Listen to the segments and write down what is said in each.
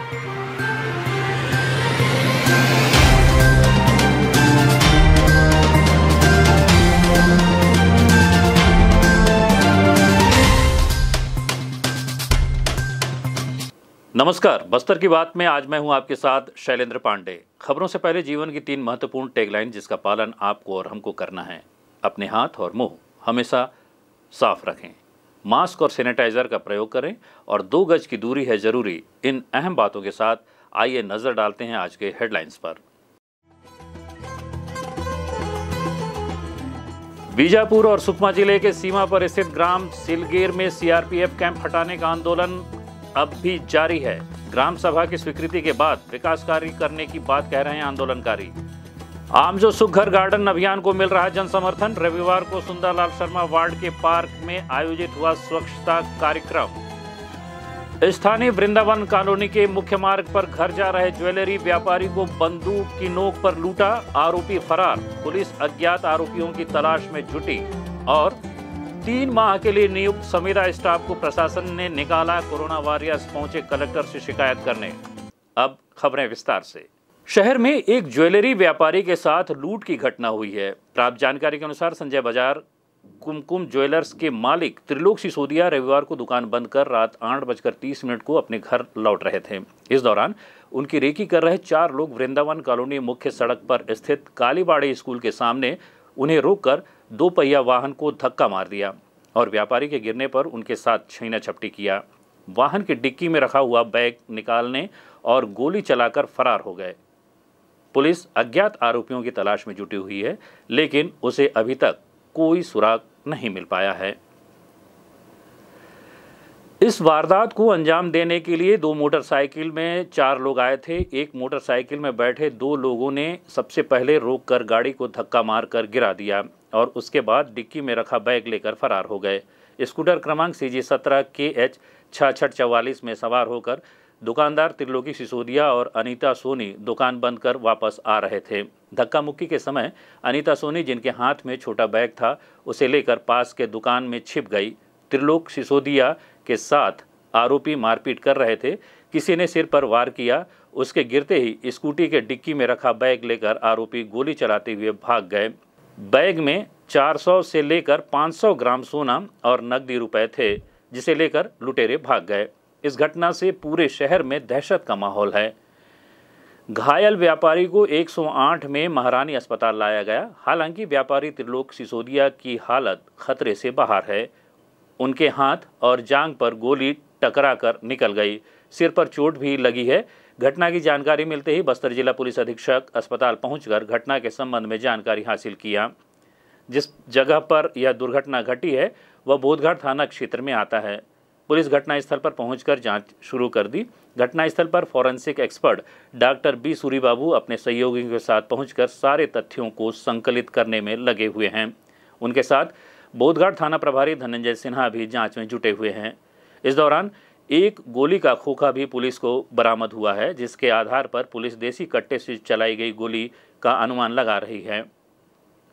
नमस्कार, बस्तर की बात में आज मैं हूं आपके साथ शैलेंद्र पांडे। खबरों से पहले जीवन की 3 महत्वपूर्ण टैगलाइन जिसका पालन आपको और हमको करना है। अपने हाथ और मुंह हमेशा साफ रखें, मास्क और सैनिटाइजर का प्रयोग करें और 2 गज की दूरी है जरूरी। इन अहम बातों के साथ आइए नजर डालते हैं आज के हेडलाइंस पर। बीजापुर और सुकमा जिले के सीमा पर स्थित ग्राम सिलगेर में सीआरपीएफ कैंप हटाने का आंदोलन अब भी जारी है। ग्राम सभा की स्वीकृति के बाद विकास कार्य करने की बात कह रहे हैं आंदोलनकारी। आम जो सुख घर गार्डन अभियान को मिल रहा है जन समर्थन। रविवार को सुंदरलाल शर्मा वार्ड के पार्क में आयोजित हुआ स्वच्छता कार्यक्रम। स्थानीय वृंदावन कॉलोनी के मुख्य मार्ग पर घर जा रहे ज्वेलरी व्यापारी को बंदूक की नोक पर लूटा, आरोपी फरार। पुलिस अज्ञात आरोपियों की तलाश में जुटी। और 3 माह के लिए नियुक्त संविदा स्टाफ को प्रशासन ने निकाला। कोरोना वॉरियर्स पहुंचे कलेक्टर से शिकायत करने। अब खबरें विस्तार से। शहर में एक ज्वेलरी व्यापारी के साथ लूट की घटना हुई है। प्राप्त जानकारी के अनुसार संजय बाजार कुमकुम ज्वेलर्स के मालिक त्रिलोक सिसोदिया रविवार को दुकान बंद कर रात 8:30 को अपने घर लौट रहे थे। इस दौरान उनकी रेकी कर रहे 4 लोग वृंदावन कॉलोनी मुख्य सड़क पर स्थित कालीबाड़ी स्कूल के सामने उन्हें रोककर 2 पहिया वाहन को धक्का मार दिया और व्यापारी के गिरने पर उनके साथ छीना झपटी किया। वाहन की डिक्की में रखा हुआ बैग निकालने और गोली चलाकर फरार हो गए। पुलिस अज्ञात आरोपियों की तलाश में जुटी हुई है, लेकिन उसे अभी तक कोई सुराग नहीं मिल पाया है। इस वारदात को अंजाम देने के लिए 2 मोटरसाइकिल में 4 लोग आए थे। एक मोटरसाइकिल में बैठे 2 लोगों ने सबसे पहले रोककर गाड़ी को धक्का मारकर गिरा दिया और उसके बाद डिक्की में रखा बैग लेकर फरार हो गए। स्कूटर क्रमांक CG17 KH 6644 में सवार होकर दुकानदार त्रिलोकी सिसोदिया और अनीता सोनी दुकान बंद कर वापस आ रहे थे। धक्का मुक्की के समय अनीता सोनी, जिनके हाथ में छोटा बैग था, उसे लेकर पास के दुकान में छिप गई। त्रिलोक सिसोदिया के साथ आरोपी मारपीट कर रहे थे। किसी ने सिर पर वार किया। उसके गिरते ही स्कूटी के डिक्की में रखा बैग लेकर आरोपी गोली चलाते हुए भाग गए। बैग में 400 से लेकर 500 ग्राम सोना और नकदी रुपए थे, जिसे लेकर लुटेरे भाग गए। इस घटना से पूरे शहर में दहशत का माहौल है। घायल व्यापारी को 108 में महारानी अस्पताल लाया गया। हालांकि व्यापारी त्रिलोक सिसोदिया की हालत खतरे से बाहर है। उनके हाथ और जांघ पर गोली टकराकर निकल गई। सिर पर चोट भी लगी है। घटना की जानकारी मिलते ही बस्तर जिला पुलिस अधीक्षक अस्पताल पहुंचकर घटना के संबंध में जानकारी हासिल किया। जिस जगह पर यह दुर्घटना घटी है वह बोधघाट थाना क्षेत्र में आता है। पुलिस घटनास्थल पर पहुंचकर जांच शुरू कर दी। घटनास्थल पर फॉरेंसिक एक्सपर्ट डॉक्टर बी सूरीबाबू अपने सहयोगियों के साथ पहुंचकर सारे तथ्यों को संकलित करने में लगे हुए हैं। उनके साथ बोधघाट थाना प्रभारी धनंजय सिन्हा भी जांच में जुटे हुए हैं। इस दौरान एक गोली का खोखा भी पुलिस को बरामद हुआ है, जिसके आधार पर पुलिस देसी कट्टे से चलाई गई गोली का अनुमान लगा रही है।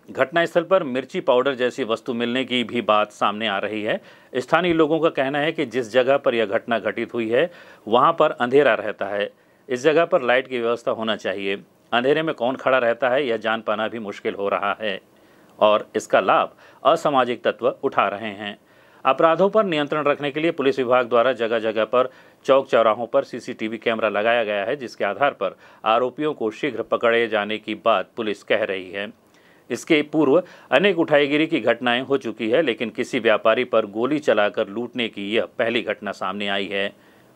घटनास्थल पर मिर्ची पाउडर जैसी वस्तु मिलने की भी बात सामने आ रही है। स्थानीय लोगों का कहना है कि जिस जगह पर यह घटना घटित हुई है वहां पर अंधेरा रहता है। इस जगह पर लाइट की व्यवस्था होना चाहिए। अंधेरे में कौन खड़ा रहता है यह जान पाना भी मुश्किल हो रहा है और इसका लाभ असामाजिक तत्व उठा रहे हैं। अपराधों पर नियंत्रण रखने के लिए पुलिस विभाग द्वारा जगह जगह पर चौक चौराहों पर CCTV कैमरा लगाया गया है, जिसके आधार पर आरोपियों को शीघ्र पकड़े जाने की बात पुलिस कह रही है। इसके पूर्व अनेक उठाईगिरी की घटनाएं हो चुकी है, लेकिन किसी व्यापारी पर गोली चलाकर लूटने की यह पहली घटना सामने आई है।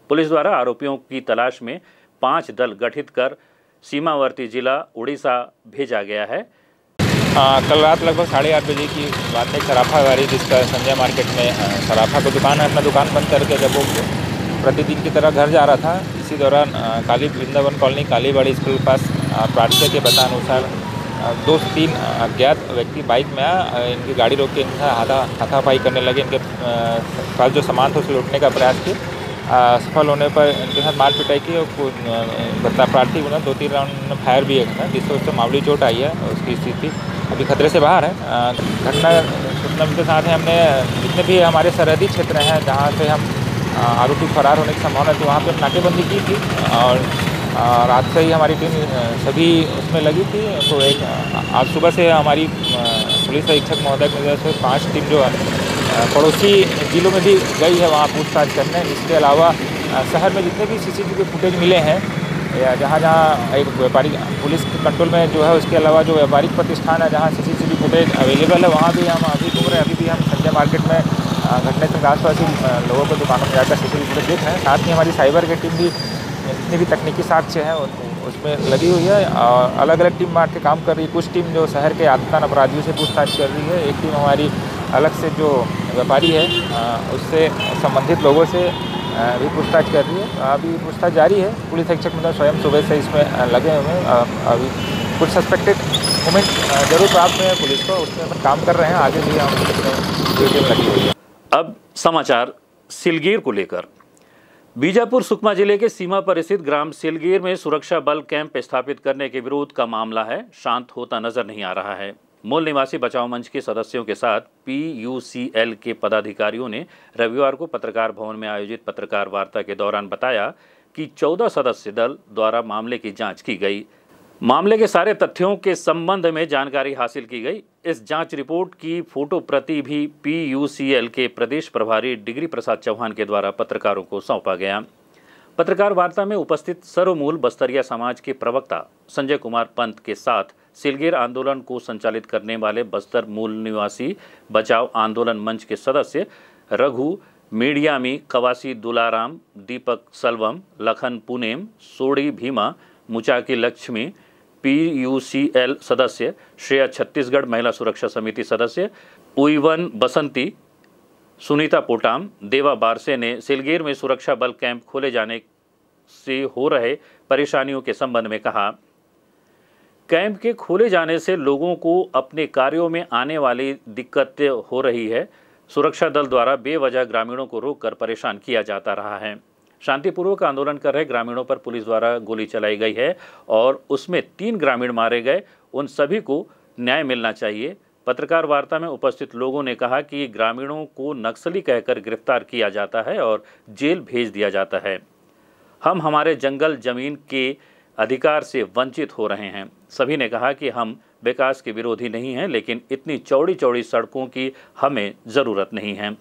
पुलिस द्वारा आरोपियों की तलाश में 5 दल गठित कर सीमावर्ती जिला उड़ीसा भेजा गया है। कल रात लगभग 8:30 बजे की बात है। सराफा गाड़ी जिसका संजय मार्केट में सराफा को दुकान है, अपना दुकान बंद करके जब वो प्रतिदिन की तरह घर जा रहा था, इसी दौरान काली वृंदावन कॉलोनी कालीबाड़ी स्कूल के पास प्रार्थना के बतानुसार 2 से 3 अज्ञात व्यक्ति बाइक में इनकी गाड़ी रोक के इनका हाथापाई करने लगे। इनके पास जो सामान था उसे लूटने का प्रयास किया। सफल होने पर इनके साथ मार पिटाई की और प्रार्थी को 2-3 राउंड फायर भी है, जिससे उससे मामूली चोट आई है। उसकी स्थिति अभी खतरे से बाहर है। घटना सूचना के साथ ही हमने जितने भी हमारे सरहदी क्षेत्र हैं जहाँ से हम आरोपी फरार होने की संभावना थी, वहाँ पर नाकेबंदी की थी और रात से ही हमारी टीम सभी उसमें लगी थी। तो एक आज सुबह से हमारी पुलिस अधीक्षक महोदय की वजह से 5 टीम जो है पड़ोसी जिलों में भी गई है वहाँ पूछताछ करने। इसके अलावा शहर में जितने भी CCTV फुटेज मिले हैं या जहाँ जहाँ एक व्यापारिक पुलिस के कंट्रोल में जो है, उसके अलावा जो व्यापारिक प्रतिष्ठान है जहाँ CCTV फुटेज अवेलेबल है वहाँ भी हम अभी घूम रहे हैं। अभी भी हम संजय मार्केट में घटने से आसपास लोगों को दुकानों में जाकर CCTV फुटेज देख रहे हैं। साथ ही हमारी साइबर की टीम भी जितनी भी तकनीकी साक्ष्य हैं उसमें लगी हुई है और अलग अलग टीम बांट के काम कर रही है। कुछ टीम जो शहर के आततान अपराधियों से पूछताछ कर रही है, एक टीम हमारी अलग से जो व्यापारी है उससे संबंधित लोगों से भी पूछताछ कर रही है। अभी पूछताछ जारी है। पुलिस अधीक्षक मतलब स्वयं सुबह से इसमें लगे हुए हैं। अभी कुछ सस्पेक्टेड मोमेंट जरूर प्राप्त हुए हैं पुलिस को, उसमें हम काम कर रहे हैं। आगे भी हम टीम लगी हुई है। अब समाचार सिलगीर को लेकर। बीजापुर सुकमा जिले के सीमा पर स्थित ग्राम सिलगीर में सुरक्षा बल कैंप स्थापित करने के विरोध का मामला है, शांत होता नजर नहीं आ रहा है। मूल निवासी बचाव मंच के सदस्यों के साथ PUCL के पदाधिकारियों ने रविवार को पत्रकार भवन में आयोजित पत्रकार वार्ता के दौरान बताया कि 14 सदस्य दल द्वारा मामले की जांच की गई। मामले के सारे तथ्यों के संबंध में जानकारी हासिल की गई। इस जांच रिपोर्ट की फोटो प्रति भी PUCL के प्रदेश प्रभारी डिग्री प्रसाद चौहान के द्वारा पत्रकारों को सौंपा गया। पत्रकार वार्ता में उपस्थित सर्वमूल बस्तरिया समाज के प्रवक्ता संजय कुमार पंत के साथ सिलगीर आंदोलन को संचालित करने वाले बस्तर मूल निवासी बचाव आंदोलन मंच के सदस्य रघु मीडियामी, कवासी दुलाराम, दीपक सलवम, लखन पुनेम, सोड़ी भीमा, मुचाकी लक्ष्मी, PUCL सदस्य श्रेया, छत्तीसगढ़ महिला सुरक्षा समिति सदस्य उइवन बसंती, सुनीता पोटाम, देवा बारसे ने सिलगीर में सुरक्षा बल कैंप खोले जाने से हो रहे परेशानियों के संबंध में कहा। कैंप के खोले जाने से लोगों को अपने कार्यों में आने वाली दिक्कतें हो रही है। सुरक्षा दल द्वारा बेवजह ग्रामीणों को रोककर परेशान किया जाता रहा है। शांतिपूर्वक आंदोलन कर रहे ग्रामीणों पर पुलिस द्वारा गोली चलाई गई है और उसमें 3 ग्रामीण मारे गए। उन सभी को न्याय मिलना चाहिए। पत्रकार वार्ता में उपस्थित लोगों ने कहा कि ग्रामीणों को नक्सली कहकर गिरफ्तार किया जाता है और जेल भेज दिया जाता है। हम हमारे जंगल जमीन के अधिकार से वंचित हो रहे हैं। सभी ने कहा कि हम विकास के विरोधी नहीं हैं, लेकिन इतनी चौड़ी चौड़ी सड़कों की हमें ज़रूरत नहीं है।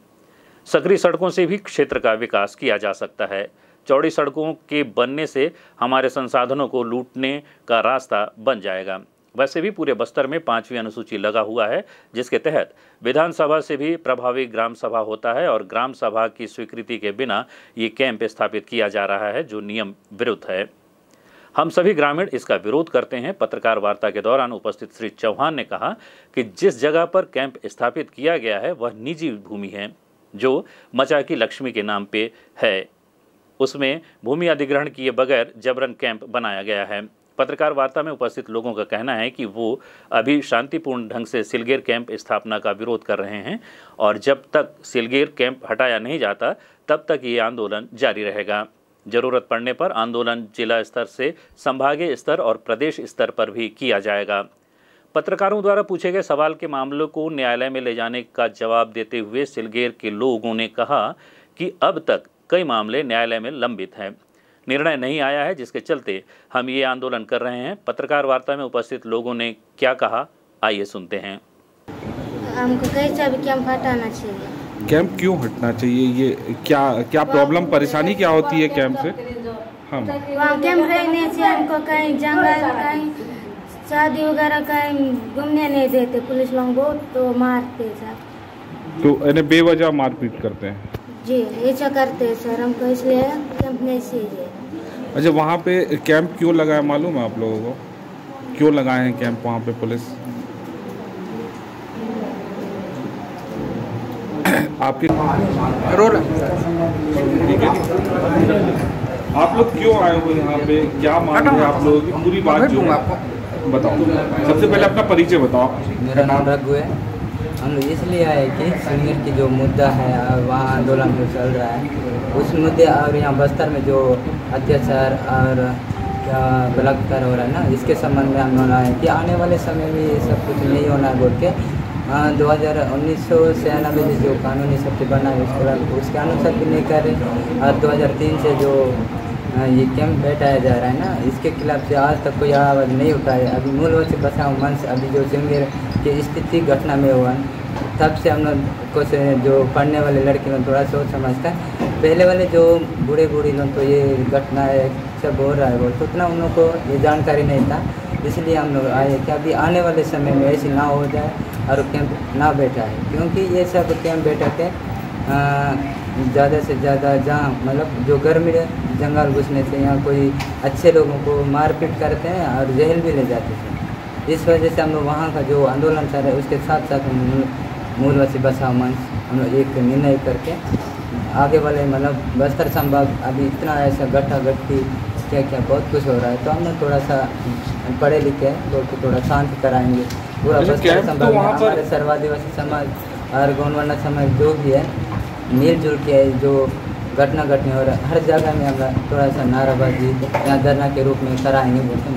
सकरी सड़कों से भी क्षेत्र का विकास किया जा सकता है। चौड़ी सड़कों के बनने से हमारे संसाधनों को लूटने का रास्ता बन जाएगा। वैसे भी पूरे बस्तर में 5वीं अनुसूची लगा हुआ है, जिसके तहत विधानसभा से भी प्रभावी ग्राम सभा होता है और ग्राम सभा की स्वीकृति के बिना ये कैंप स्थापित किया जा रहा है, जो नियम विरुद्ध है। हम सभी ग्रामीण इसका विरोध करते हैं। पत्रकार वार्ता के दौरान उपस्थित श्री चौहान ने कहा कि जिस जगह पर कैंप स्थापित किया गया है वह निजी भूमि है, जो मचाकी लक्ष्मी के नाम पे है। उसमें भूमि अधिग्रहण किए बगैर जबरन कैंप बनाया गया है। पत्रकार वार्ता में उपस्थित लोगों का कहना है कि वो अभी शांतिपूर्ण ढंग से सिलगीर कैंप स्थापना का विरोध कर रहे हैं और जब तक सिलगीर कैंप हटाया नहीं जाता तब तक ये आंदोलन जारी रहेगा। जरूरत पड़ने पर आंदोलन जिला स्तर से संभागीय स्तर और प्रदेश स्तर पर भी किया जाएगा। पत्रकारों द्वारा पूछे गए सवाल के मामलों को न्यायालय में ले जाने का जवाब देते हुए सिलगीर के लोगों ने कहा कि अब तक कई मामले न्यायालय में लंबित हैं, निर्णय नहीं आया है, जिसके चलते हम ये आंदोलन कर रहे हैं। पत्रकार वार्ता में उपस्थित लोगों ने क्या कहा, आइए सुनते हैं। हमको कैसा भी कैंप हटाना चाहिए। कैंप क्यों हटना चाहिए? ये क्या प्रॉब्लम, परेशानी क्या होती है कैंप से? हम वहाँ कैंप रहने से हमको कहीं जंगल, कहीं शादी वगैरह कहीं घूमने नहीं देते। पुलिस लोग बहुत तो मारते सर। तो इन्हें बेवजह मारपीट करते हैं? जी ऐसा करते हैं सर, हमको इसलिए कैंप नहीं चाहिए। अच्छा, वहाँ पे कैंप क्यों लगाया मालूम है आप लोगों को? क्यों लगाए हैं कैंप वहाँ पे पुलिस? आपके ठीक है, आप लोग क्यों आए हो यहाँ पे? क्या मांग है आप लोगों की? पूरी बात जो बताओ। सबसे पहले अपना परिचय बताओ। मेरा नाम रघु है। हम लोग इसलिए आए कि सिलगीर की जो मुद्दा है और वहाँ आंदोलन जो चल रहा है उस मुद्दे और यहाँ बस्तर में जो अत्याचार और क्या बलात्कार हो रहा है ना, इसके संबंध में हम लोग आए कि आने वाले समय में ये सब कुछ नहीं होना बोल के 1996 से जो कानूनी शक्ति बना है उसके अनुसार भी नहीं कर रहे। और 2003 से जो ये कैंप बैठाया जा रहा है ना, इसके खिलाफ से आज तक कोई आवाज़ नहीं उठाई। अभी मूलवत से बचाओ मंच अभी जो सिंगर की स्थिति घटना में हुआ, तब से हम लोग को जो पढ़ने वाले लड़के लोग थोड़ा सोच समझता है। पहले वाले जो बूढ़े लोग तो ये घटना है सब हो रहा है वो तो उतना उन लोग को ये जानकारी नहीं था, इसलिए हम लोग आए कि अभी आने वाले समय में ऐसी ना हो जाए और कैंप ना बैठा है। क्योंकि ये सब कैंप बैठा के ज़्यादा से ज़्यादा जहाँ मतलब जो गर्मी जंगल घुसने से यहाँ कोई अच्छे लोगों को मारपीट करते हैं और जहल भी ले जाते थे। इस वजह से हम लोग वहाँ का जो आंदोलन चल रहा है उसके साथ साथ मूलवासी बचाओ मंच हम लोग एक निर्णय करके आगे वाले मतलब बस्तर संभाग अभी इतना ऐसा घटी क्या क्या बहुत कुछ हो रहा है, तो हम लोग थोड़ा सा पढ़े लिखे लोग को थोड़ा शांत कराएंगे। पूरा बस्तर संभाग में हमारे सर्वादिवासी समाज और गौंडवाना समाज जो भी है मिलजुल के जो घटना घटने और हर जगह में हम थोड़ा सा नाराबाजी या धरना के रूप में कराएंगे बोलते हैं।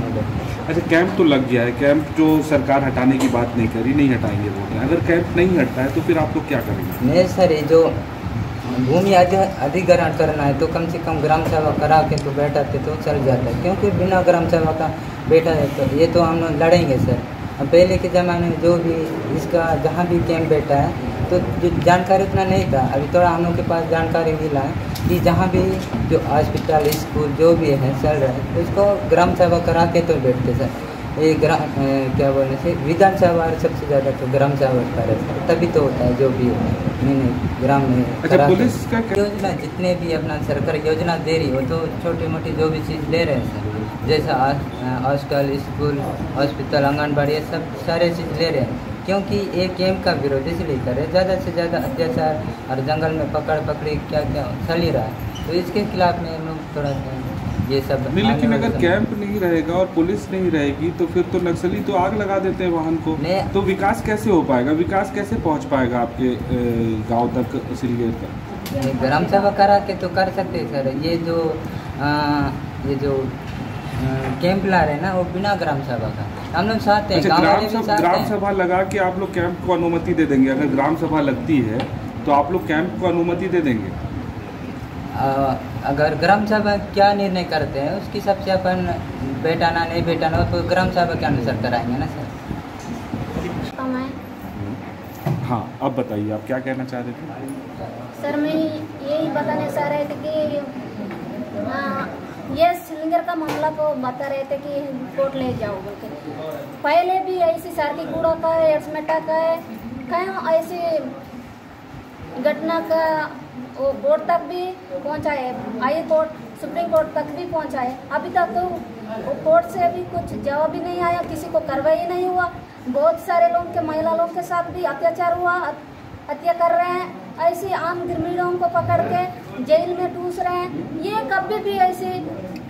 अच्छा, कैंप तो लग गया है, कैंप जो सरकार हटाने की बात नहीं करी, नहीं हटाएंगे बोल रहे हैं। अगर कैंप नहीं हटता है तो फिर आप लोग क्या करेंगे? नहीं सर, ये जो भूमि अधिग्रहण करना है तो कम से कम ग्राम सभा करा के तो बैठाते तो चल जाता है, क्योंकि बिना ग्राम सभा का बैठा है तो ये तो हम लोग लड़ेंगे सर। पहले के ज़माने में जो भी इसका जहाँ भी कैंप बैठा है तो जानकारी उतना नहीं था, अभी थोड़ा हम लोग के पास जानकारी मिला है कि जहाँ भी जो हॉस्पिटल स्कूल जो भी है चल रहा है तो उसको ग्राम सभा करा के तो बैठते सर। ये क्या बोलने से विधानसभा सबसे ज़्यादा तो ग्राम सभा करे तभी तो होता है जो भी ग्राम में। अच्छा, पुलिस का योजना जितने भी अपना सरकार योजना दे रही हो तो छोटी मोटी जो भी चीज़ ले रहे हैं सर, जैसा हॉस्टल स्कूल हॉस्पिटल आंगनबाड़ी ये सब सारे चीज़ ले रहे हैं, क्योंकि ये कैंप का विरोध इसलिए करे ज़्यादा से ज़्यादा अत्याचार और जंगल में पकड़ी क्या क्या चल ही रहा है, तो इसके खिलाफ में हम लोग थोड़ा सा ये सब नहीं। लेकिन अगर कैंप नहीं रहेगा और पुलिस नहीं रहेगी तो फिर तो नक्सली तो आग लगा देते हैं वाहन को, तो विकास कैसे हो पाएगा? विकास कैसे पहुंच पाएगा आपके गांव तक, सिलगेर तक? ग्राम सभा करा के तो कर सकते हैं सर। ये जो कैंप ला रहे हैं ना वो बिना ग्राम सभा का हम लोग चाहते हैं। अच्छा, ग्राम सभा लगा के आप लोग कैंप को अनुमति दे देंगे? अगर ग्राम सभा लगती है तो आप लोग कैंप को अनुमति दे देंगे? अगर ग्राम सभा क्या निर्णय करते हैं उसकी सबसे अपन बैठाना नहीं बैठाना तो ग्राम सभा के अनुसार कराएंगे ना सर। हाँ, अब बताइए आप क्या कहना चाह रहे थे? सर मैं यही बताने चाह रहे थे कि ये सिलेंडर का मामला को बता रहे थे कि कोर्ट ले जाओगे कि पहले भी ऐसी सारथी कूड़ा का है, एड्समेटा का है, कहीं ऐसी घटना का वो कोर्ट तक भी पहुंचा है, हाई कोर्ट सुप्रीम कोर्ट तक भी पहुंचा है। अभी तक तो वो कोर्ट से अभी कुछ जवाब भी नहीं आया, किसी को कार्रवाई नहीं हुआ। बहुत सारे लोग के महिला लोग के साथ भी अत्याचार हुआ, हत्या कर रहे हैं, ऐसे आम गिरमिलों को पकड़ के जेल में ठूस रहे हैं। ये कभी भी ऐसे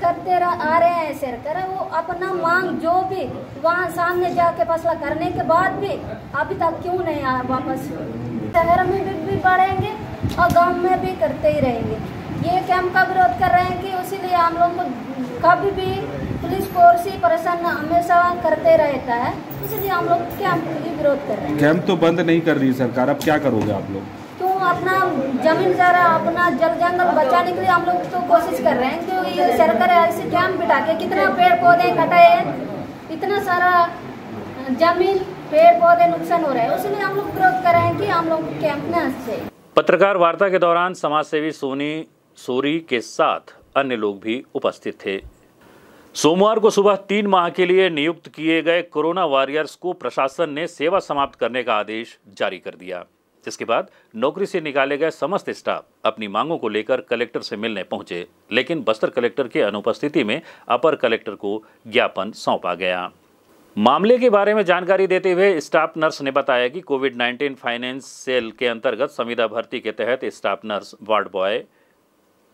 करते आ रहे हैं सरकार। वो अपना मांग जो भी वहाँ सामने जाके फैसला करने के बाद भी अभी तक क्यों नहीं आया वापस? शहर में भी बढ़ेंगे और गांव में भी करते ही रहेंगे। ये कैंप का विरोध कर रहे हैं कि इसीलिए हम लोग को कभी भी पुलिस फोर्स ही परेशान हमेशा करते रहता है, इसलिए हम लोग कैंप का विरोध कर रहे हैं। कैंप तो बंद नहीं कर रही सरकार, अब क्या करोगे आप लोग? क्यों अपना जमीन जरा अपना जल जंगल बचाने के लिए हम लोग तो कोशिश कर रहे हैं, क्योंकि ये सरकार ऐसे कैंप बिठा के कितना पेड़ पौधे कटाए, इतना सारा जमीन पेड़ पौधे नुकसान हो रहे हैं, इसलिए हम लोग विरोध कर रहे हैं कि हम लोग कैंप न से। पत्रकार वार्ता के दौरान समाजसेवी सोनी सोरी के साथ अन्य लोग भी उपस्थित थे। सोमवार को सुबह 3 माह के लिए नियुक्त किए गए कोरोना वॉरियर्स को प्रशासन ने सेवा समाप्त करने का आदेश जारी कर दिया, जिसके बाद नौकरी से निकाले गए समस्त स्टाफ अपनी मांगों को लेकर कलेक्टर से मिलने पहुंचे, लेकिन बस्तर कलेक्टर के अनुपस्थिति में अपर कलेक्टर को ज्ञापन सौंपा गया। मामले के बारे में जानकारी देते हुए स्टाफ नर्स ने बताया कि कोविड-19 फाइनेंस सेल के अंतर्गत संविदा भर्ती के तहत स्टाफ नर्स वार्ड बॉय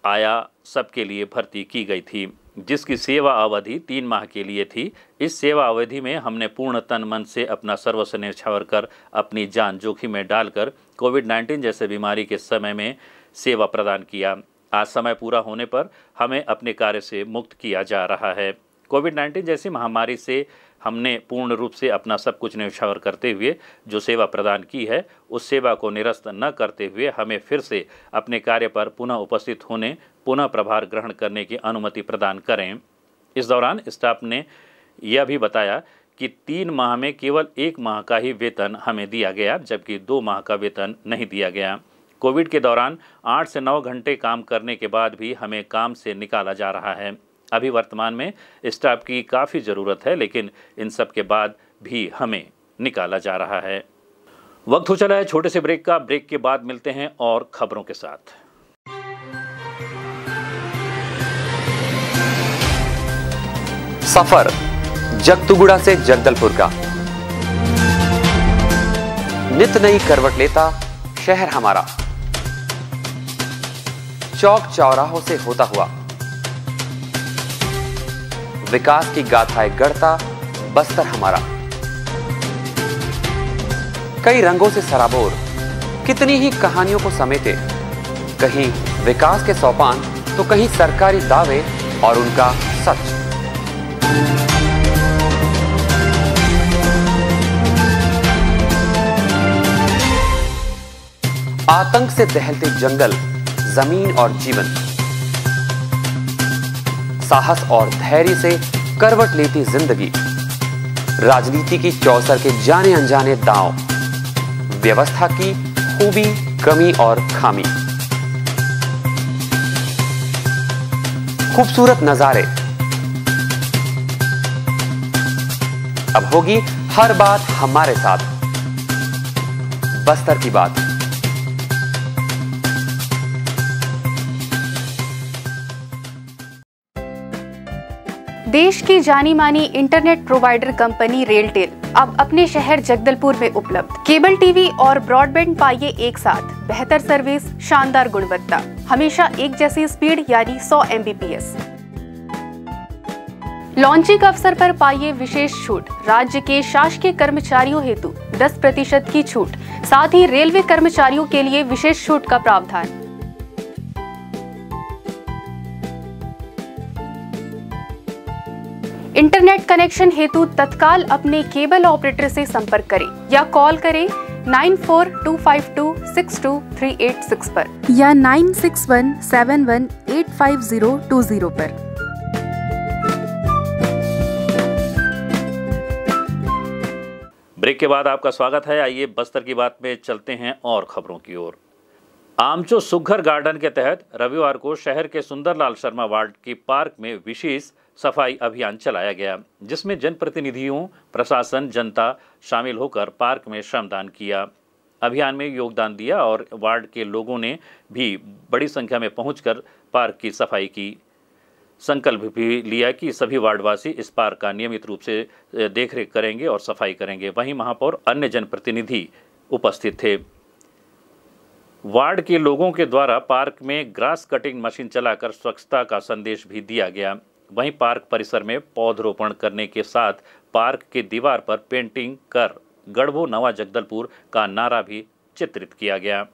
आया सबके लिए भर्ती की गई थी, जिसकी सेवा अवधि 3 माह के लिए थी। इस सेवा अवधि में हमने पूर्ण तन मन से अपना सर्वस्व न्यौछावर कर अपनी जान जोखिम में डालकर कोविड-19 जैसे बीमारी के समय में सेवा प्रदान किया। आज समय पूरा होने पर हमें अपने कार्य से मुक्त किया जा रहा है। कोविड-19 जैसी महामारी से हमने पूर्ण रूप से अपना सब कुछ न्यौछावर करते हुए जो सेवा प्रदान की है, उस सेवा को निरस्त न करते हुए हमें फिर से अपने कार्य पर पुनः उपस्थित होने, पुनः प्रभार ग्रहण करने की अनुमति प्रदान करें। इस दौरान स्टाफ ने यह भी बताया कि 3 माह में केवल 1 माह का ही वेतन हमें दिया गया, जबकि 2 माह का वेतन नहीं दिया गया। कोविड के दौरान 8 से 9 घंटे काम करने के बाद भी हमें काम से निकाला जा रहा है। अभी वर्तमान में स्टाफ की काफ़ी ज़रूरत है, लेकिन इन सब के बाद भी हमें निकाला जा रहा है। वक्त हो चला है छोटे से ब्रेक का। ब्रेक के बाद मिलते हैं और खबरों के साथ। सफर जगतुगुड़ा से जगदलपुर का नित नई करवट लेता शहर हमारा, चौक चौराहों से होता हुआ विकास की गाथाएं गढ़ता बस्तर हमारा। कई रंगों से सराबोर कितनी ही कहानियों को समेटे, कहीं विकास के सोपान तो कहीं सरकारी दावे और उनका सच। आतंक से दहलते जंगल, जमीन और जीवन, साहस और धैर्य से करवट लेती जिंदगी, राजनीति की चौसर के जाने अनजाने दांव, व्यवस्था की खूबी, कमी और खामी, खूबसूरत नजारे। अब होगी हर बात हमारे साथ, बस्तर की बात। देश की जानी मानी इंटरनेट प्रोवाइडर कंपनी रेलटेल अब अपने शहर जगदलपुर में उपलब्ध। केबल टीवी और ब्रॉडबैंड पाइए एक साथ, बेहतर सर्विस, शानदार गुणवत्ता, हमेशा एक जैसी स्पीड यानी 100 MBPS। लॉन्चिंग अवसर पर पाइए विशेष छूट, राज्य के शासकीय कर्मचारियों हेतु 10% की छूट, साथ ही रेलवे कर्मचारियों के लिए विशेष छूट का प्रावधान। इंटरनेट कनेक्शन हेतु तत्काल अपने केबल ऑपरेटर से संपर्क करें या कॉल करें 9425262386 पर या 9617185020 पर। ब्रेक के बाद आपका स्वागत है। आइए बस्तर की बात में चलते हैं और खबरों की ओर। आमचो सुघ्घर गार्डन के तहत रविवार को शहर के सुंदरलाल शर्मा वार्ड के पार्क में विशेष सफाई अभियान चलाया गया, जिसमें जनप्रतिनिधियों, प्रशासन, जनता शामिल होकर पार्क में श्रमदान किया, अभियान में योगदान दिया और वार्ड के लोगों ने भी बड़ी संख्या में पहुंचकर पार्क की सफाई की। संकल्प भी लिया कि सभी वार्डवासी इस पार्क का नियमित रूप से देखरेख करेंगे और सफाई करेंगे। वहीं महापौर, अन्य जनप्रतिनिधि उपस्थित थे। वार्ड के लोगों के द्वारा पार्क में ग्रास कटिंग मशीन चलाकर स्वच्छता का संदेश भी दिया गया। वहीं पार्क परिसर में पौधरोपण करने के साथ पार्क के दीवार पर पेंटिंग कर गढ़वो नवा जगदलपुर का नारा भी चित्रित किया गया।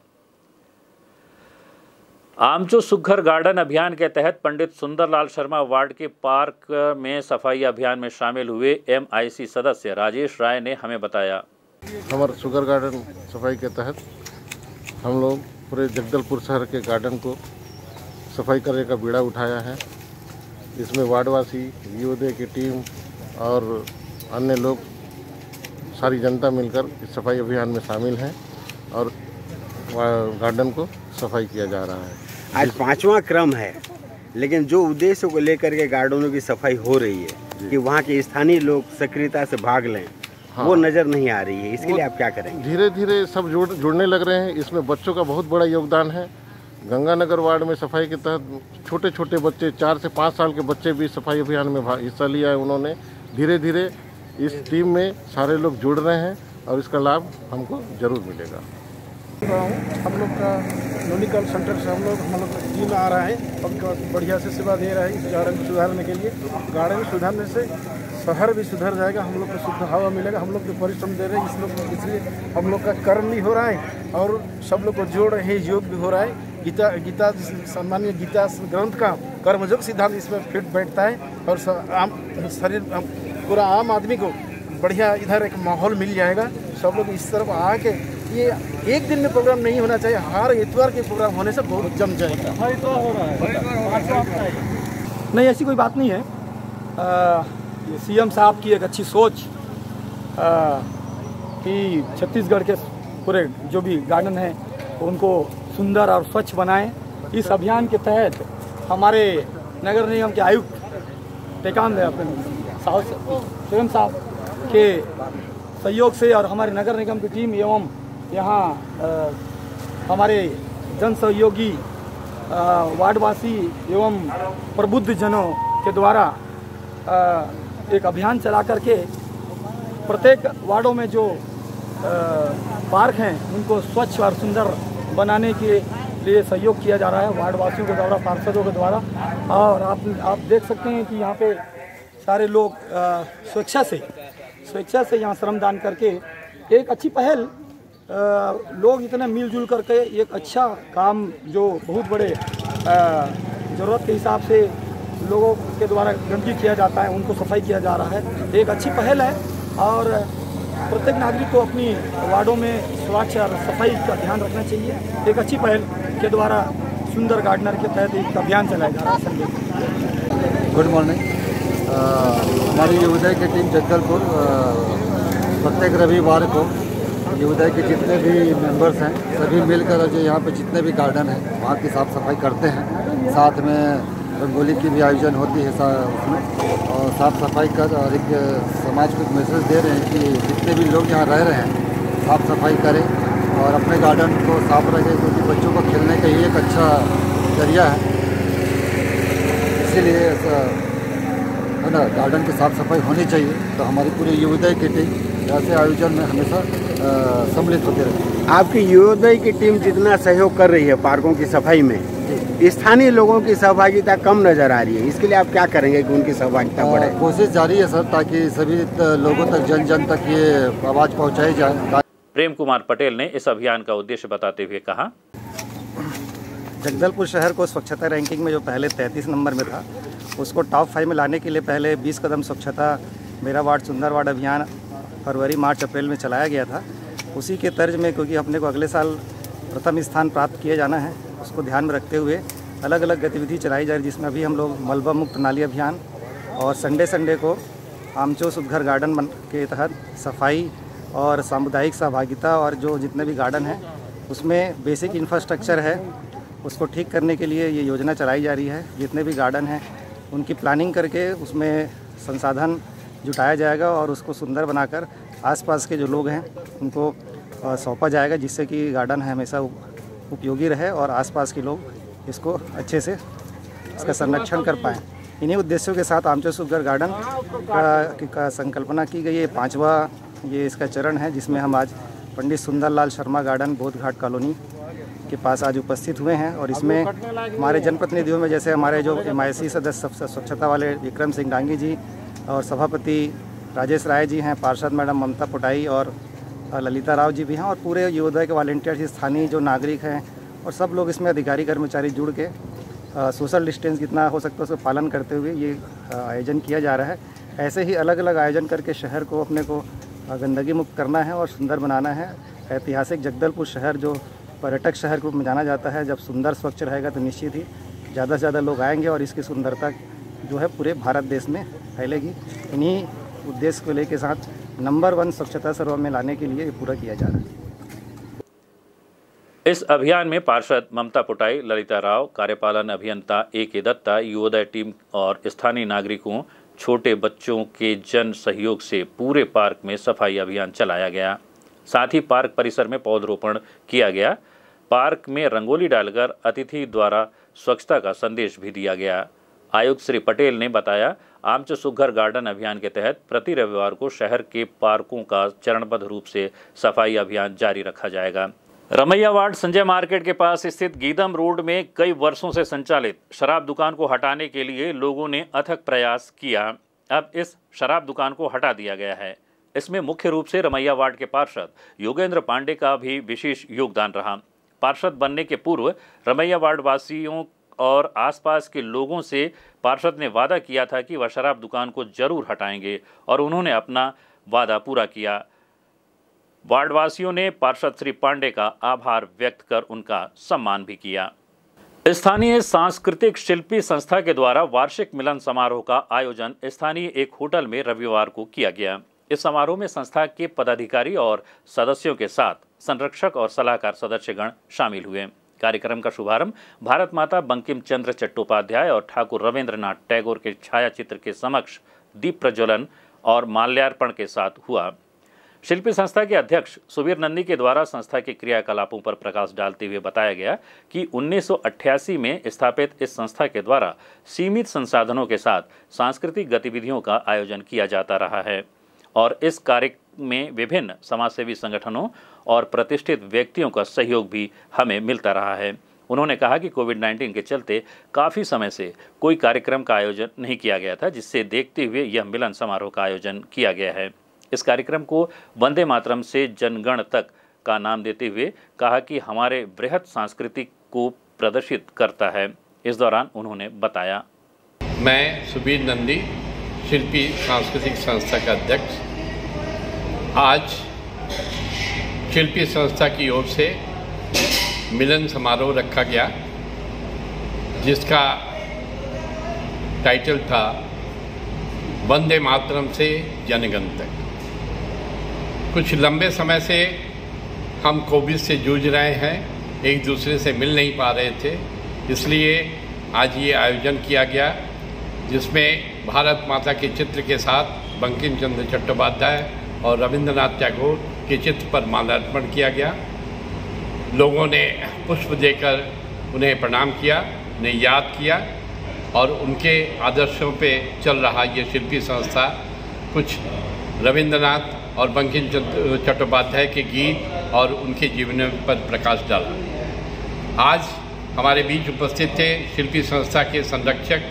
आमचो सुघ्घर गार्डन अभियान के तहत पंडित सुंदरलाल शर्मा वार्ड के पार्क में सफाई अभियान में शामिल हुए MIC सदस्य राजेश राय ने हमें बताया। हमारे सुघ्घर गार्डन सफाई के तहत हम लोग पूरे जगदलपुर शहर के गार्डन को सफाई करने का बीड़ा उठाया है। इसमें वार्डवासी, युवदय की टीम और अन्य लोग, सारी जनता मिलकर इस सफाई अभियान में शामिल हैं और गार्डन को सफाई किया जा रहा है। आज 5वां क्रम है, लेकिन जो उद्देश्य को लेकर के गार्डनों की सफाई हो रही है कि वहाँ के स्थानीय लोग सक्रियता से भाग लें, हाँ, वो नज़र नहीं आ रही है। इसके लिए आप क्या करेंगे? धीरे धीरे सब जुड़ने लग रहे हैं। इसमें बच्चों का बहुत बड़ा योगदान है। गंगानगर वार्ड में सफाई के तहत छोटे छोटे बच्चे, 4 से 5 साल के बच्चे भी सफाई अभियान में हिस्सा लिया है उन्होंने। धीरे धीरे इस टीम में सारे लोग जुड़ रहे हैं और इसका लाभ हमको जरूर मिलेगा। हम लोग का नोनिकल सेंटर से हम लोग टीम आ रहा है और बढ़िया से सेवा दे रहा है इस गार्डन को सुधारने के लिए। गार्डन सुधारने से शहर भी सुधर जाएगा, हम लोग को शुद्ध हवा मिलेगा। हम लोग जो परिश्रम दे रहे हैं इसलिए हम लोग का कर्म भी हो रहा है और सब लोग को जोड़ रहे हैं, योग भी हो रहा है। गीता सामान्य गीता ग्रंथ का कर्मयोग सिद्धांत इसमें फिट बैठता है और शरीर पूरा आम आदमी को बढ़िया इधर एक माहौल मिल जाएगा। सब लोग इस तरफ आके, ये एक दिन में प्रोग्राम नहीं होना चाहिए, हर इतवार के प्रोग्राम होने से बहुत जम जाएगा। नहीं, ऐसी कोई बात नहीं है। ये सीएम साहब की एक अच्छी सोच कि छत्तीसगढ़ के पूरे जो भी गार्डन हैं उनको सुंदर और स्वच्छ बनाएं। इस अभियान के तहत हमारे नगर निगम के आयुक्त टेकाम सीएम साहब के सहयोग से और हमारे नगर निगम की टीम एवं यहाँ हमारे जन सहयोगी वार्डवासी एवं प्रबुद्ध जनों के द्वारा एक अभियान चला करके प्रत्येक वार्डों में जो पार्क हैं उनको स्वच्छ और सुंदर बनाने के लिए सहयोग किया जा रहा है वार्डवासियों के द्वारा, पार्षदों के द्वारा। और आप देख सकते हैं कि यहाँ पे सारे लोग स्वेच्छा से यहाँ श्रमदान करके एक अच्छी पहल, लोग इतने मिलजुल करके एक अच्छा काम जो बहुत बड़े ज़रूरत के हिसाब से लोगों के द्वारा गंदगी किया जाता है उनको सफाई किया जा रहा है, एक अच्छी पहल है। और प्रत्येक नागरिक को अपनी वार्डों में स्वच्छ और सफाई का ध्यान रखना चाहिए। एक अच्छी पहल के द्वारा सुंदर गार्डनर के तहत एक अभियान चलाया जा रहा है। Sanjay, good morning. हमारी युवदय की टीम जगदलपुर प्रत्येक रविवार को युवदय के जितने भी मेंबर्स हैं सभी मिलकर जो यहाँ पे जितने भी गार्डन हैं वहाँ की साफ़ सफाई करते हैं। साथ में रंगोली की भी आयोजन होती है उसमें, और साफ़ सफाई कर और एक समाज को मैसेज दे रहे हैं कि जितने भी लोग यहाँ रह रहे हैं साफ़ सफाई करें और अपने गार्डन को साफ रखें, क्योंकि बच्चों को खेलने का ही एक अच्छा जरिया है। इसीलिए है ना, गार्डन की साफ़ सफाई होनी चाहिए। तो हमारी पूरी युवदय की टीम ऐसे आयोजन में हमेशा सम्मिलित होती रहती है। आपकी युवदय की टीम जितना सहयोग कर रही है पार्कों की सफाई में, स्थानीय लोगों की सहभागिता कम नजर आ रही है, इसके लिए आप क्या करेंगे कि उनकी सहभागिता बढ़े? कोशिश जारी है सर, ताकि सभी लोगों तक जन जन तक ये आवाज़ पहुँचाई जाए। प्रेम कुमार पटेल ने इस अभियान का उद्देश्य बताते हुए कहा, जगदलपुर शहर को स्वच्छता रैंकिंग में जो पहले 33 नंबर में था उसको टॉप 5 में लाने के लिए पहले 20 कदम स्वच्छता मेरा वार्ड सुंदर वार्ड अभियान फरवरी मार्च अप्रैल में चलाया गया था। उसी के तर्ज में, क्योंकि अपने को अगले साल प्रथम स्थान प्राप्त किया जाना है, उसको ध्यान में रखते हुए अलग अलग गतिविधि चलाई जा रही, जिसमें अभी हम लोग मलबा मुक्त नाली अभियान और संडे को आमचो सुधघर गार्डन के तहत सफाई और सामुदायिक सहभागिता और जो जितने भी गार्डन हैं उसमें बेसिक इंफ्रास्ट्रक्चर है उसको ठीक करने के लिए ये योजना चलाई जा रही है। जितने भी गार्डन हैं उनकी प्लानिंग करके उसमें संसाधन जुटाया जाएगा और उसको सुंदर बनाकर आसपास के जो लोग हैं उनको सौंपा जाएगा, जिससे कि गार्डन हमेशा उपयोगी रहे और आसपास के लोग इसको अच्छे से इसका संरक्षण कर पाएँ। इन्हीं उद्देश्यों के साथ आमचो सुधघर गार्डन का संकल्पना की गई है। 5वां ये इसका चरण है, जिसमें हम आज पंडित सुंदरलाल शर्मा गार्डन बोध घाट कॉलोनी के पास आज उपस्थित हुए हैं। और इसमें हमारे जनप्रतिनिधियों में जैसे हमारे जो MIC सदस्य स्वच्छता वाले विक्रम सिंह डांगी जी और सभापति राजेश राय जी हैं, पार्षद मैडम ममता पोटाई और ललिता राव जी भी हैं, और पूरे युवदय के वॉलंटियर्स, स्थानीय जो नागरिक हैं और सब लोग इसमें अधिकारी कर्मचारी जुड़ के सोशल डिस्टेंस जितना हो सकता है उसका पालन करते हुए ये आयोजन किया जा रहा है। ऐसे ही अलग अलग आयोजन करके शहर को अपने को गंदगी मुक्त करना है और सुंदर बनाना है। ऐतिहासिक जगदलपुर शहर जो पर्यटक शहर के रूप में जाना जाता है, जब सुंदर स्वच्छ रहेगा तो निश्चित ही ज़्यादा से ज़्यादा लोग आएंगे और इसकी सुंदरता जो है पूरे भारत देश में फैलेगी। इन्हीं उद्देश्य को लेके साथ नंबर 1 स्वच्छता सर्वे में लाने के लिए ये पूरा किया जा रहा है। इस अभियान में पार्षद ममता पोटाई, ललिता राव, कार्यपालन अभियंता AK दत्ता, युवदय टीम और स्थानीय नागरिकों, छोटे बच्चों के जन सहयोग से पूरे पार्क में सफाई अभियान चलाया गया। साथ ही पार्क परिसर में पौधरोपण किया गया। पार्क में रंगोली डालकर अतिथि द्वारा स्वच्छता का संदेश भी दिया गया। आयुक्त श्री पटेल ने बताया, आमचो सुधघर गार्डन अभियान के तहत प्रति रविवार को शहर के पार्कों का चरणबद्ध रूप से सफाई अभियान जारी रखा जाएगा। रमैया वार्ड संजय मार्केट के पास स्थित गीदम रोड में कई वर्षों से संचालित शराब दुकान को हटाने के लिए लोगों ने अथक प्रयास किया। अब इस शराब दुकान को हटा दिया गया है। इसमें मुख्य रूप से रमैया वार्ड के पार्षद योगेंद्र पांडे का भी विशेष योगदान रहा। पार्षद बनने के पूर्व रमैया वार्ड वासियों और आसपास के लोगों से पार्षद ने वादा किया था कि वह शराब दुकान को जरूर हटाएंगे और उन्होंने अपना वादा पूरा किया। वार्डवासियों ने पार्षद श्री पांडे का आभार व्यक्त कर उनका सम्मान भी किया। स्थानीय सांस्कृतिक शिल्पी संस्था के द्वारा वार्षिक मिलन समारोह का आयोजन स्थानीय एक होटल में रविवार को किया गया। इस समारोह में संस्था के पदाधिकारी और सदस्यों के साथ संरक्षक और सलाहकार सदस्यगण शामिल हुए। कार्यक्रम का शुभारंभ भारत माता बंकिम चंद्र चट्टोपाध्याय और ठाकुर रविंद्रनाथ टैगोर के छायाचित्र के समक्ष दीप प्रज्वलन और माल्यार्पण के साथ हुआ। शिल्पी संस्था के अध्यक्ष सुबीर नंदी के द्वारा संस्था के क्रियाकलापों पर प्रकाश डालते हुए बताया गया कि 1988 में स्थापित इस संस्था के द्वारा सीमित संसाधनों के साथ सांस्कृतिक गतिविधियों का आयोजन किया जाता रहा है और इस कार्य में विभिन्न समाजसेवी संगठनों और प्रतिष्ठित व्यक्तियों का सहयोग भी हमें मिलता रहा है। उन्होंने कहा कि कोविड-19 के चलते काफ़ी समय से कोई कार्यक्रम का आयोजन नहीं किया गया था, जिससे देखते हुए यह मिलन समारोह का आयोजन किया गया है। इस कार्यक्रम को वंदे मातरम से जनगण तक का नाम देते हुए कहा कि हमारे बृहत सांस्कृतिक को प्रदर्शित करता है। इस दौरान उन्होंने बताया, मैं सुबीर नंदी, शिल्पी सांस्कृतिक संस्था का अध्यक्ष, आज शिल्पी संस्था की ओर से मिलन समारोह रखा गया, जिसका टाइटल था वंदे मातरम से जनगण तक। कुछ लंबे समय से हम कोविड से जूझ रहे हैं, एक दूसरे से मिल नहीं पा रहे थे, इसलिए आज ये आयोजन किया गया, जिसमें भारत माता के चित्र के साथ बंकिम चंद्र चट्टोपाध्याय और रविंद्रनाथ टैगोर के चित्र पर माल्यार्पण किया गया। लोगों ने पुष्प देकर उन्हें प्रणाम किया, उन्हें याद किया और उनके आदर्शों पे चल रहा ये शिल्पी संस्था कुछ रविंद्रनाथ और बंकिम चंद्र चट्टोपाध्याय के गीत और उनके जीवन पर प्रकाश डाला। आज हमारे बीच उपस्थित थे शिल्पी संस्था के संरक्षक,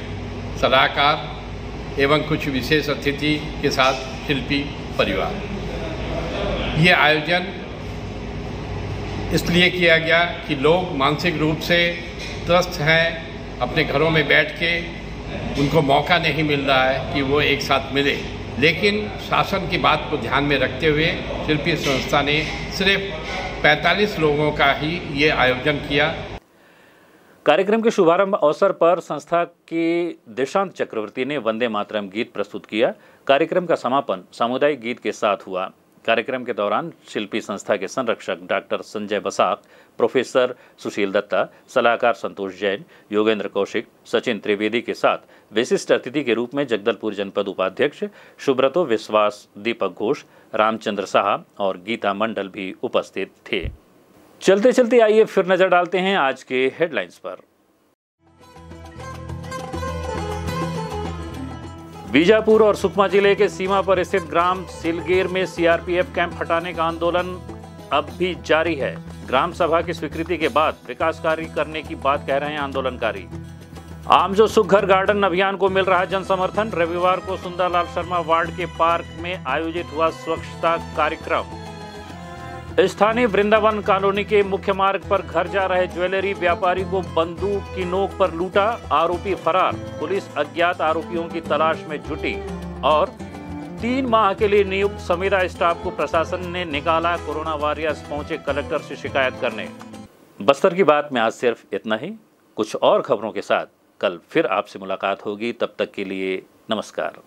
सलाहकार एवं कुछ विशेष अतिथि के साथ शिल्पी परिवार। ये आयोजन इसलिए किया गया कि लोग मानसिक रूप से त्रस्त हैं, अपने घरों में बैठ के उनको मौका नहीं मिल रहा है कि वो एक साथ मिले, लेकिन शासन की बात को ध्यान में रखते हुए शिल्पी संस्था ने सिर्फ 45 लोगों का ही ये आयोजन किया। कार्यक्रम के शुभारंभ अवसर पर संस्था के देशांत चक्रवर्ती ने वंदे मातरम गीत प्रस्तुत किया। कार्यक्रम का समापन सामुदायिक गीत के साथ हुआ। कार्यक्रम के दौरान शिल्पी संस्था के संरक्षक डॉक्टर संजय बसाक, प्रोफेसर सुशील दत्ता, सलाहकार संतोष जैन, योगेंद्र कौशिक, सचिन त्रिवेदी के साथ विशिष्ट अतिथि के रूप में जगदलपुर जनपद उपाध्यक्ष सुब्रतो विश्वास, दीपक घोष, रामचंद्र साहा और गीता मंडल भी उपस्थित थे। चलते चलते आइए फिर नजर डालते हैं आज के हेडलाइंस पर। बीजापुर और सुकमा जिले के सीमा पर स्थित ग्राम सिलगेर में सीआरपीएफ कैंप हटाने का आंदोलन अब भी जारी है। ग्राम सभा की स्वीकृति के बाद विकास कार्य करने की बात कह रहे हैं आंदोलनकारी। आमजो सुखघर गार्डन अभियान को मिल रहा जन समर्थन। रविवार को सुंदरलाल शर्मा वार्ड के पार्क में आयोजित हुआ स्वच्छता कार्यक्रम। स्थानीय वृंदावन कॉलोनी के मुख्य मार्ग पर घर जा रहे ज्वेलरी व्यापारी को बंदूक की नोक पर लूटा, आरोपी फरार। पुलिस अज्ञात आरोपियों की तलाश में जुटी। और 3 माह के लिए नियुक्त संविदा स्टाफ को प्रशासन ने निकाला। कोरोना वॉरियर्स पहुंचे कलेक्टर से शिकायत करने। बस्तर की बात में आज सिर्फ इतना ही। कुछ और खबरों के साथ कल फिर आपसे मुलाकात होगी। तब तक के लिए नमस्कार।